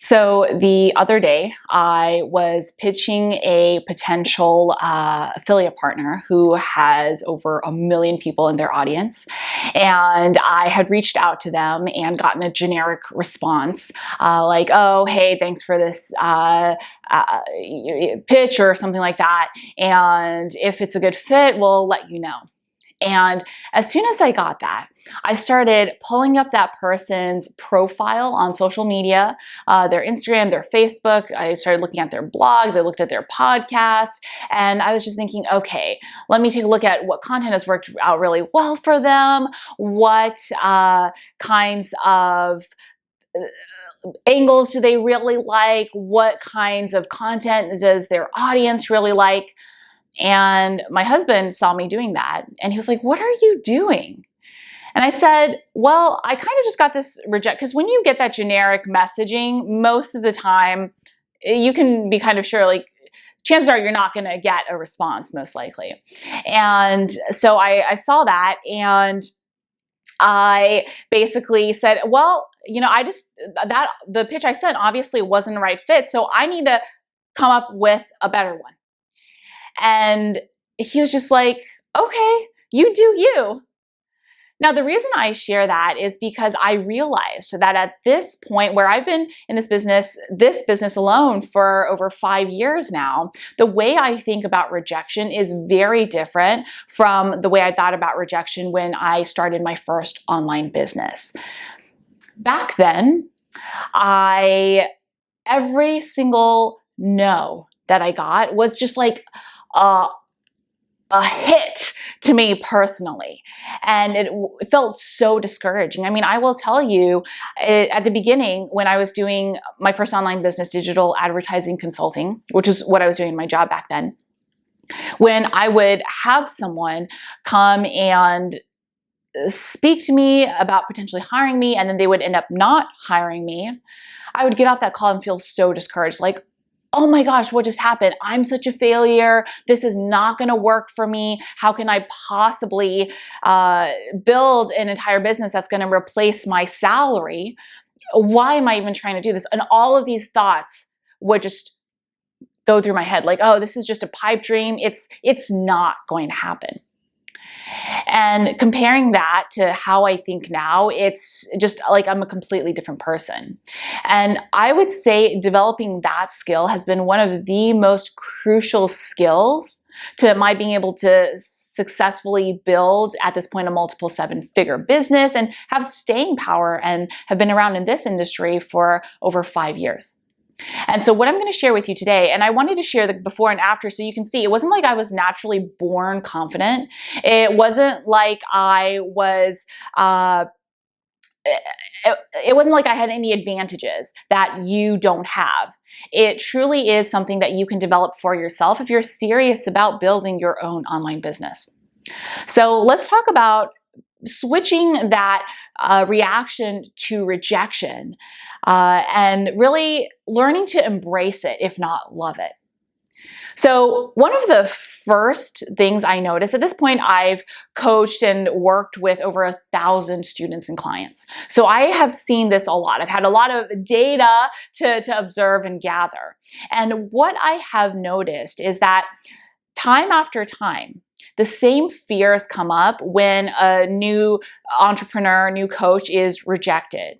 So the other day, I was pitching a potential affiliate partner who has over 1 million people in their audience. And I had reached out to them and gotten a generic response like, oh, hey, thanks for this pitch or something like that. And if it's a good fit, we'll let you know. And as soon as I got that, I started pulling up that person's profile on social media, their Instagram, their Facebook. I started looking at their blogs. I looked at their podcast, and I was just thinking, okay, let me take a look at what content has worked out really well for them, what kinds of angles do they really like, what kinds of content does their audience really like. And my husband saw me doing that, and he was like, what are you doing? And I said, well, I kind of just got this reject, because when you get that generic messaging, most of the time, you can be kind of sure, like, chances are you're not going to get a response, most likely. And so I saw that, and I basically said, well, the pitch I sent obviously wasn't the right fit, so I need to come up with a better one. And he was just like, okay, you do you. Now, the reason I share that is because I realized that at this point, where I've been in this business alone for over 5 years now, the way I think about rejection is very different from the way I thought about rejection when I started my first online business. Back then, every single no that I got was just like a hit to me personally. And it felt so discouraging. I mean, I will tell you, at the beginning, when I was doing my first online business, digital advertising consulting, which is what I was doing in my job back then, when I would have someone come and speak to me about potentially hiring me, and then they would end up not hiring me, I would get off that call and feel so discouraged, like, oh my gosh, what just happened? I'm such a failure. This is not going to work for me. How can I possibly build an entire business that's going to replace my salary? Why am I even trying to do this? And all of these thoughts would just go through my head like, oh, this is just a pipe dream. It's not going to happen. And comparing that to how I think now, it's just like I'm a completely different person. And I would say developing that skill has been one of the most crucial skills to my being able to successfully build at this point a multiple 7-figure business and have staying power and have been around in this industry for over 5 years. And so what I'm going to share with you today, and I wanted to share the before and after so you can see, it wasn't like I was naturally born confident. It wasn't like I was, it wasn't like I had any advantages that you don't have. It truly is something that you can develop for yourself if you're serious about building your own online business. So let's talk about switching that reaction to rejection and really learning to embrace it, if not love it. So one of the first things I noticed, at this point, I've coached and worked with over 1,000 students and clients. So I have seen this a lot. I've had a lot of data to observe and gather. And what I have noticed is that time after time, the same fears come up when a new entrepreneur, new coach is rejected.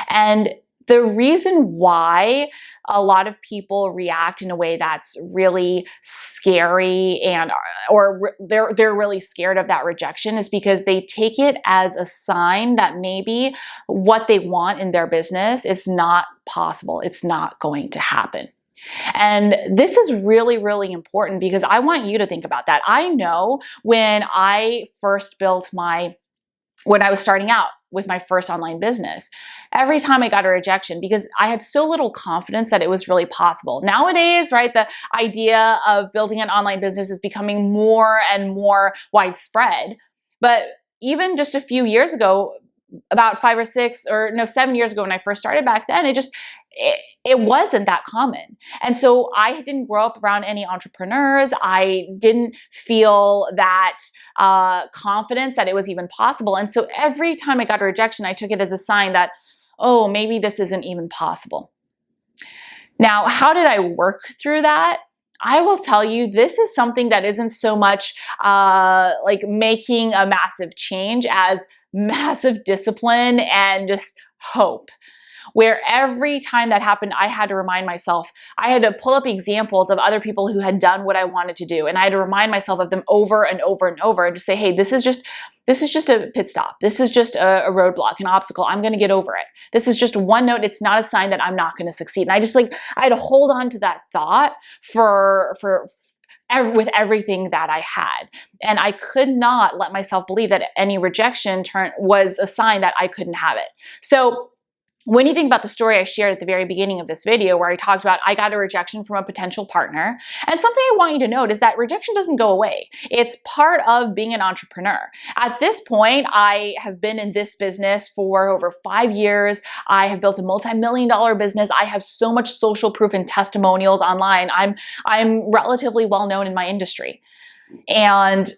And the reason why a lot of people react in a way that's really scary or they're really scared of that rejection is because they take it as a sign that maybe what they want in their business is not possible. It's not going to happen. And this is really, really important because I want you to think about that. I know when I first when I was starting out with my first online business, every time I got a rejection, because I had so little confidence that it was really possible. Nowadays, right, the idea of building an online business is becoming more and more widespread. But even just a few years ago, about 7 years ago when I first started back then, it wasn't that common. And so I didn't grow up around any entrepreneurs. I didn't feel that confidence that it was even possible. And so every time I got a rejection, I took it as a sign that, oh, maybe this isn't even possible. Now, how did I work through that? I will tell you, this is something that isn't so much like making a massive change as massive discipline and just hope. Where every time that happened, I had to remind myself, I had to pull up examples of other people who had done what I wanted to do. And I had to remind myself of them over and over and over and just say, hey, this is just a pit stop. This is just a roadblock, an obstacle. I'm going to get over it. This is just one note. It's not a sign that I'm not going to succeed. And I had to hold on to that thought with everything that I had. And I could not let myself believe that any rejection was a sign that I couldn't have it. So when you think about the story I shared at the very beginning of this video, where I talked about I got a rejection from a potential partner, and something I want you to note is that rejection doesn't go away. It's part of being an entrepreneur. At this point, I have been in this business for over 5 years. I have built a multi-million-dollar business. I have so much social proof and testimonials online. I'm relatively well known in my industry. And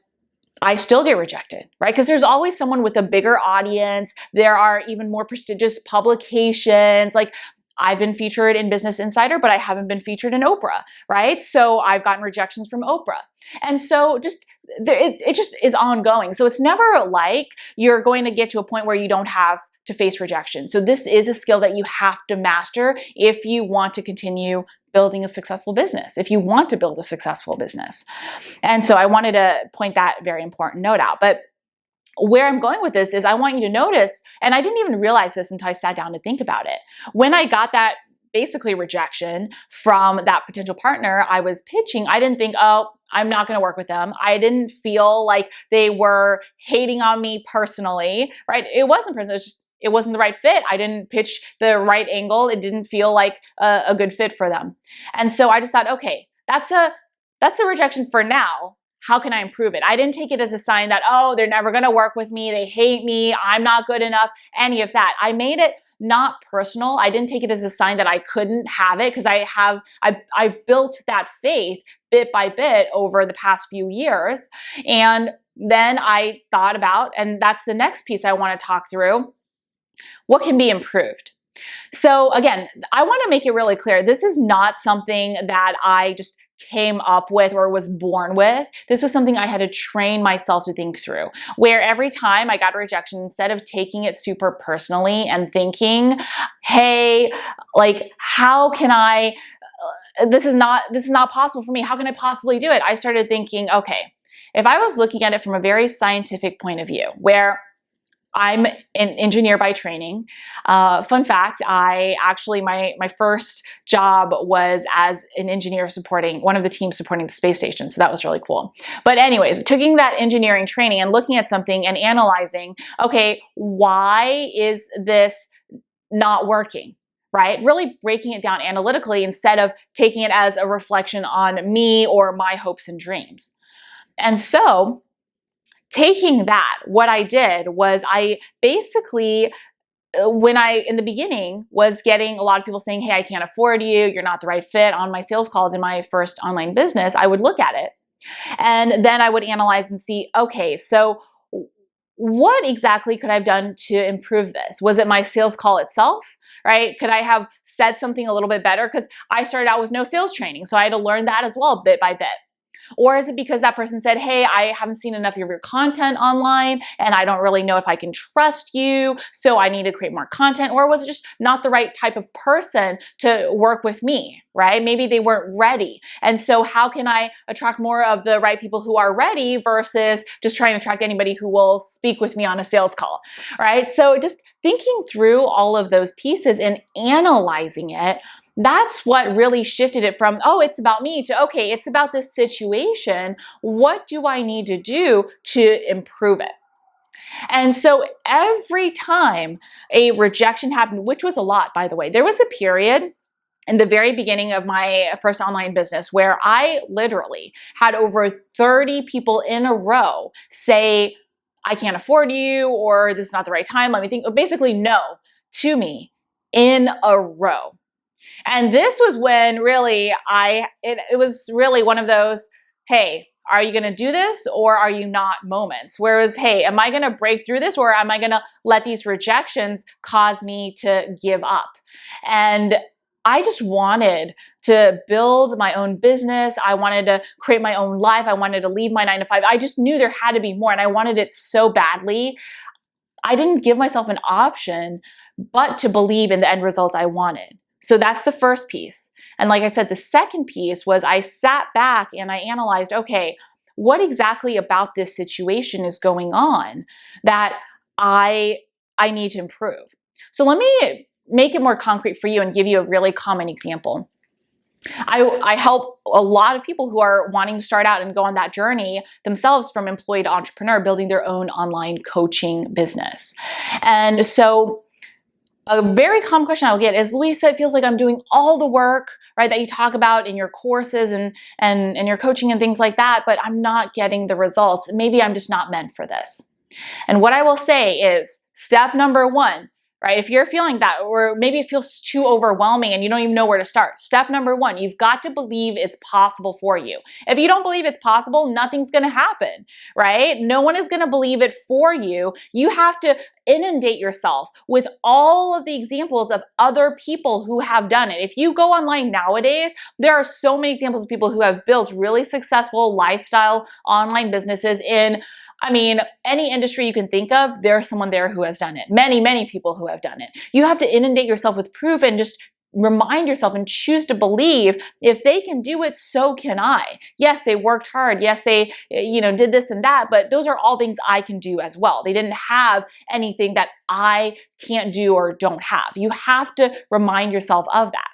I still get rejected, right? Because there's always someone with a bigger audience. There are even more prestigious publications. Like, I've been featured in Business Insider, but I haven't been featured in Oprah, right? So I've gotten rejections from Oprah. And so it just is ongoing. So it's never like you're going to get to a point where you don't have to face rejection. So this is a skill that you have to master if you want to continue building a successful business, if you want to build a successful business. And so I wanted to point that very important note out. But where I'm going with this is I want you to notice, and I didn't even realize this until I sat down to think about it. When I got that basically rejection from that potential partner I was pitching, I didn't think, oh, I'm not going to work with them. I didn't feel like they were hating on me personally, right? It wasn't personal. It wasn't the right fit. I didn't pitch the right angle. It didn't feel like a good fit for them. And so I just thought, okay, that's a rejection for now. How can I improve it? I didn't take it as a sign that, oh, they're never going to work with me. They hate me. I'm not good enough. Any of that. I made it not personal. I didn't take it as a sign that I couldn't have it, because I built that faith bit by bit over the past few years. And then I thought about, and that's the next piece I want to talk through, what can be improved? So again, I want to make it really clear. This is not something that I just came up with or was born with. This was something I had to train myself to think through, where every time I got a rejection, instead of taking it super personally and thinking, hey, like, how can I, this is not possible for me. How can I possibly do it? I started thinking, okay, if I was looking at it from a very scientific point of view, where I'm an engineer by training. Fun fact, my first job was as an engineer supporting one of the teams supporting the space station. So that was really cool. But anyways, taking that engineering training and looking at something and analyzing, okay, why is this not working? Right? Really breaking it down analytically instead of taking it as a reflection on me or my hopes and dreams. And so taking that, what I did was I basically, in the beginning, was getting a lot of people saying, hey, I can't afford you, you're not the right fit, on my sales calls in my first online business, I would look at it. And then I would analyze and see, okay, so what exactly could I have done to improve this? Was it my sales call itself? Right? Could I have said something a little bit better? Because I started out with no sales training, so I had to learn that as well, bit by bit. Or is it because that person said, hey, I haven't seen enough of your content online and I don't really know if I can trust you, so I need to create more content? Or was it just not the right type of person to work with me, right? Maybe they weren't ready. And so how can I attract more of the right people who are ready versus just trying to attract anybody who will speak with me on a sales call, right? So just thinking through all of those pieces and analyzing it, that's what really shifted it from, oh, it's about me, to, okay, it's about this situation. What do I need to do to improve it? And so every time a rejection happened, which was a lot, by the way, there was a period in the very beginning of my first online business where I literally had over 30 people in a row say, I can't afford you, or this is not the right time, let me think, basically no to me in a row. And this was when really it was really one of those, hey, are you going to do this or are you not moments? Whereas, hey, am I going to break through this, or am I going to let these rejections cause me to give up? And I just wanted to build my own business. I wanted to create my own life. I wanted to leave my 9 to 5. I just knew there had to be more, and I wanted it so badly. I didn't give myself an option but to believe in the end results I wanted. So that's the first piece. And like I said, the second piece was I sat back and I analyzed, okay, what exactly about this situation is going on that I need to improve? So let me make it more concrete for you and give you a really common example. I help a lot of people who are wanting to start out and go on that journey themselves from employee to entrepreneur, building their own online coaching business. And so a very common question I'll get is, Lisa, it feels like I'm doing all the work, right, that you talk about in your courses and your coaching and things like that, but I'm not getting the results. Maybe I'm just not meant for this. And what I will say is step number one, right? If you're feeling that, or maybe it feels too overwhelming and you don't even know where to start. Step number one, you've got to believe it's possible for you. If you don't believe it's possible, nothing's going to happen, right? No one is going to believe it for you. You have to inundate yourself with all of the examples of other people who have done it. If you go online nowadays, there are so many examples of people who have built really successful lifestyle online businesses in, I mean, any industry you can think of, there's someone there who has done it. Many, many people who have done it. You have to inundate yourself with proof and just remind yourself and choose to believe if they can do it, so can I. Yes, they worked hard. Yes, they, did this and that, but those are all things I can do as well. They didn't have anything that I can't do or don't have. You have to remind yourself of that.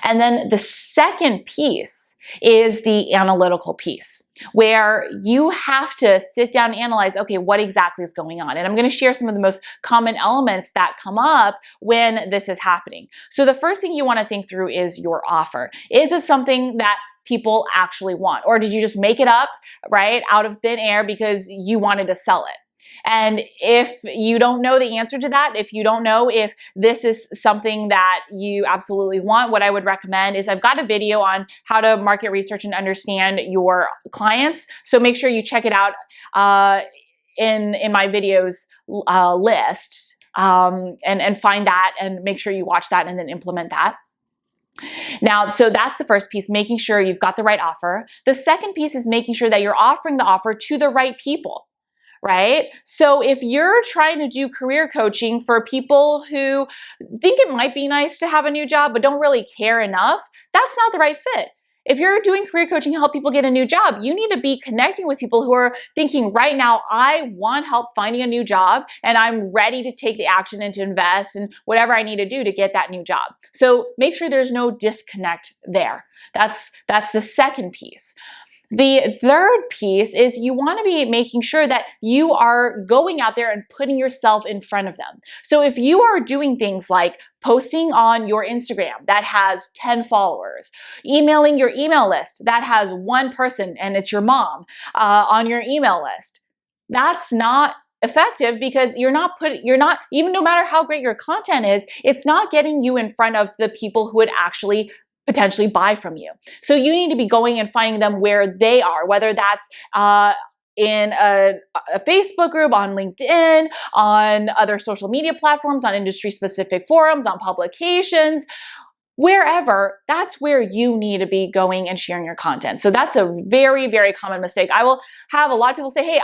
And then the second piece is the analytical piece, where you have to sit down and analyze, okay, what exactly is going on? And I'm going to share some of the most common elements that come up when this is happening. So the first thing you want to think through is your offer. Is it something that people actually want? Or did you just make it up, right, out of thin air because you wanted to sell it? And if you don't know the answer to that, if you don't know if this is something that you absolutely want, what I would recommend is I've got a video on how to market research and understand your clients. So make sure you check it out in my videos list and find that and make sure you watch that and then implement that. Now, so that's the first piece, making sure you've got the right offer. The second piece is making sure that you're offering the offer to the right people. Right? So if you're trying to do career coaching for people who think it might be nice to have a new job but don't really care enough, that's not the right fit. If you're doing career coaching to help people get a new job, you need to be connecting with people who are thinking right now, I want help finding a new job and I'm ready to take the action and to invest and whatever I need to do to get that new job. So make sure there's no disconnect there. That's the second piece. The third piece is you want to be making sure that you are going out there and putting yourself in front of them. So if you are doing things like posting on your Instagram that has 10 followers, emailing your email list that has one person and it's your mom on your email list, that's not effective because you're not, even no matter how great your content is, it's not getting you in front of the people who would actually potentially buy from you. So you need to be going and finding them where they are, whether that's in a Facebook group, on LinkedIn, on other social media platforms, on industry-specific forums, on publications, wherever. That's where you need to be going and sharing your content. So that's a very, very common mistake. I will have a lot of people say, hey,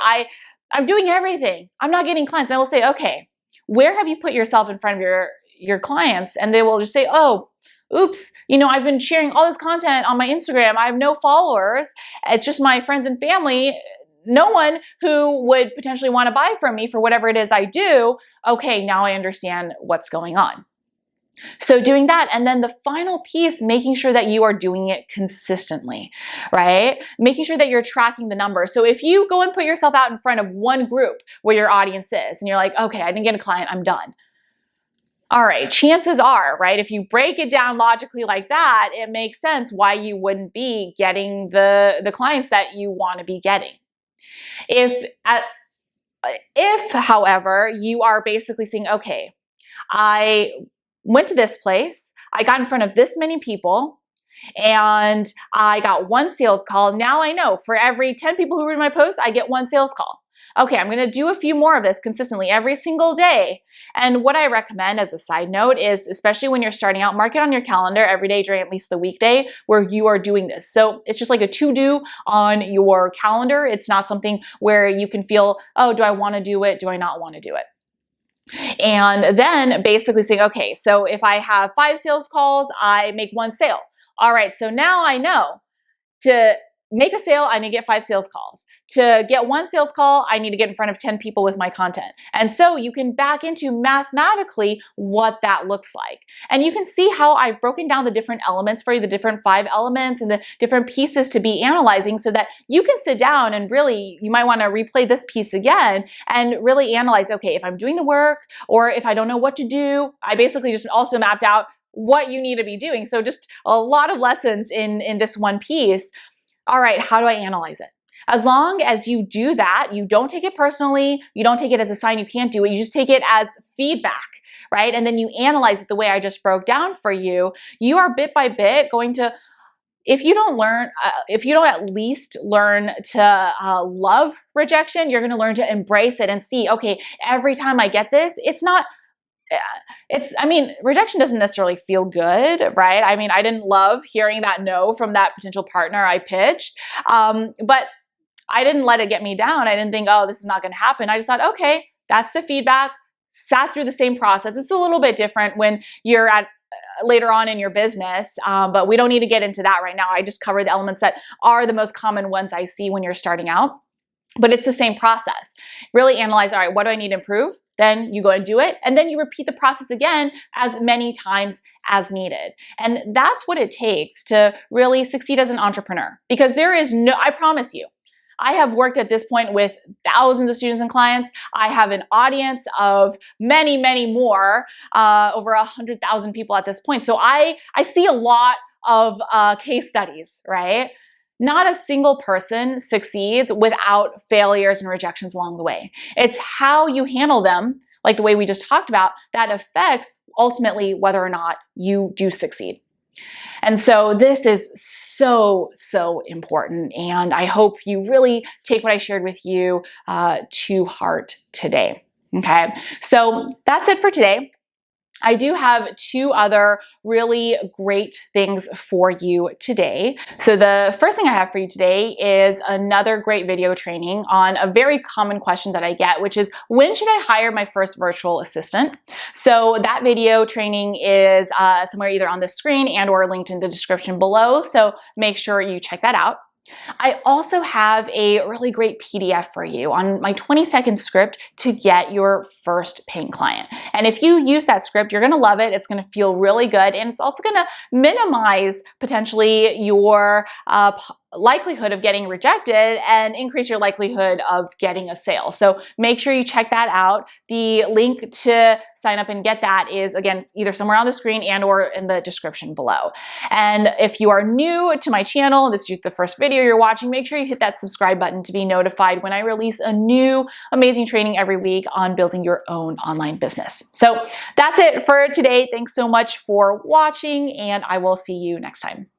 I'm doing everything. I'm not getting clients. And I will say, okay, where have you put yourself in front of your clients? And they will just say, oh, oops, I've been sharing all this content on my Instagram. I have no followers. It's just my friends and family. No one who would potentially want to buy from me for whatever it is I do. Okay, now I understand what's going on. So doing that, and then the final piece, making sure that you are doing it consistently, right? Making sure that you're tracking the numbers. So if you go and put yourself out in front of one group where your audience is, and you're like, okay, I didn't get a client, I'm done. All right, chances are, right, if you break it down logically like that, it makes sense why you wouldn't be getting the clients that you want to be getting. If, however, you are basically saying, okay, I went to this place, I got in front of this many people, and I got one sales call. Now I know for every 10 people who read my post, I get one sales call. okay, I'm gonna do a few more of this consistently every single day. And what I recommend as a side note is, especially when you're starting out, mark it on your calendar every day during at least the weekday where you are doing this. So it's just like a to-do on your calendar. It's not something where you can feel, oh, do I wanna do it? Do I not wanna do it? And then basically saying, okay, so if I have 5 sales calls, I make 1 sale. All right, so now I know to make a sale, I need to get 5 sales calls. To get 1 sales call, I need to get in front of 10 people with my content. And so you can back into mathematically what that looks like. And you can see how I've broken down the different elements for you, the different 5 elements and the different pieces to be analyzing so that you can sit down and really, you might want to replay this piece again and really analyze, okay, if I'm doing the work or if I don't know what to do, I basically just also mapped out what you need to be doing. So just a lot of lessons in this one piece. All right, how do I analyze it? As long as you do that, you don't take it personally, you don't take it as a sign you can't do it, you just take it as feedback, right? And then you analyze it the way I just broke down for you. You are bit by bit going to, if you don't at least learn to love rejection, you're gonna learn to embrace it and see, okay, every time I get this, rejection doesn't necessarily feel good, right? I mean, I didn't love hearing that no from that potential partner I pitched, but I didn't let it get me down. I didn't think, oh, this is not going to happen. I just thought, okay, that's the feedback, sat through the same process. It's a little bit different when you're at later on in your business, but we don't need to get into that right now. I just covered the elements that are the most common ones I see when you're starting out. But it's the same process. Really analyze, all right, what do I need to improve? Then you go and do it. And then you repeat the process again as many times as needed. And that's what it takes to really succeed as an entrepreneur. Because there is no, I promise you, I have worked at this point with thousands of students and clients. I have an audience of many, many more, over 100,000 people at this point. So I see a lot of case studies, right? Not a single person succeeds without failures and rejections along the way. It's how you handle them, like the way we just talked about, that affects ultimately whether or not you do succeed. And so this is so, so important. And I hope you really take what I shared with you to heart today. Okay, so that's it for today. I do have 2 other really great things for you today. So the first thing I have for you today is another great video training on a very common question that I get, which is, when should I hire my first virtual assistant? So that video training is somewhere either on the screen and or linked in the description below. So make sure you check that out. I also have a really great PDF for you on my 20-second script to get your first paying client. And if you use that script, you're gonna love it. It's gonna feel really good. And it's also gonna minimize potentially your likelihood of getting rejected and increase your likelihood of getting a sale. So make sure you check that out. The link to sign up and get that is, again, either somewhere on the screen and or in the description below. And if you are new to my channel, this is the first video you're watching, make sure you hit that subscribe button to be notified when I release a new amazing training every week on building your own online business. So that's it for today. Thanks so much for watching, and I will see you next time.